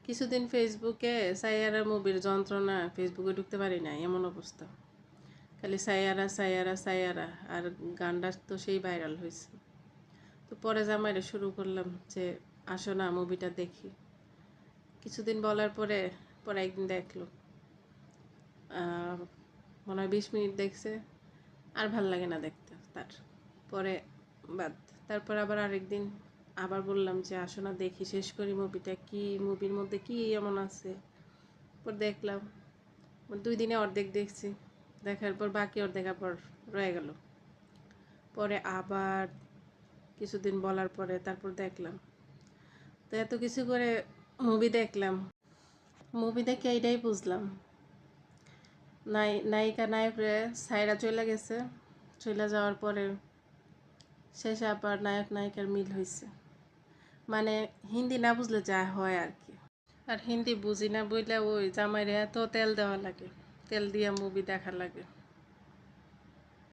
কিছুদিন ফেসবুকে সাইয়ারা মুভির যন্ত্রণা, ফেসবুকে ঢুকতে পারি না, এমন অবস্থা। খালি সাইয়ারা সাইয়ারা সাইয়ারা, আর গানটা তো সেই ভাইরাল হয়েছে। তো পরে জামাইরে শুরু করলাম যে আসো না মুভিটা দেখি। কিছুদিন বলার পরে পরে একদিন দেখলো, মনে হয় 20 মিনিট দেখছে, আর ভাল লাগে না দেখতে তার। পরে বাদ। তারপর আবার আরেকদিন আবার বললাম যে আসো না দেখি, শেষ করি মুভিটা, কি মুভির মধ্যে কি এমন আছে। পর দেখলাম, 2 দিনে অর্ধেক দেখছি। দেখার পর বাকি অর্ধেক আবার রয়ে গেল। পরে আবার কিছুদিন বলার পরে তারপর দেখলাম। তো এত কিছু করে মুভি দেখলাম, মুভি দেখে এইটাই বুঝলাম, নায়িকা নায়করে সাইরা চলে গেছে, চলে যাওয়ার পরে শেষে আবার নায়ক নায়িকার মিল হয়েছে। মানে হিন্দি না বুঝলে যা হয় আর কি। আর হিন্দি বুঝি না বইলে ওই জামাইরে এত তেল দেওয়া লাগে, তেল দিয়া মুভি দেখা লাগে।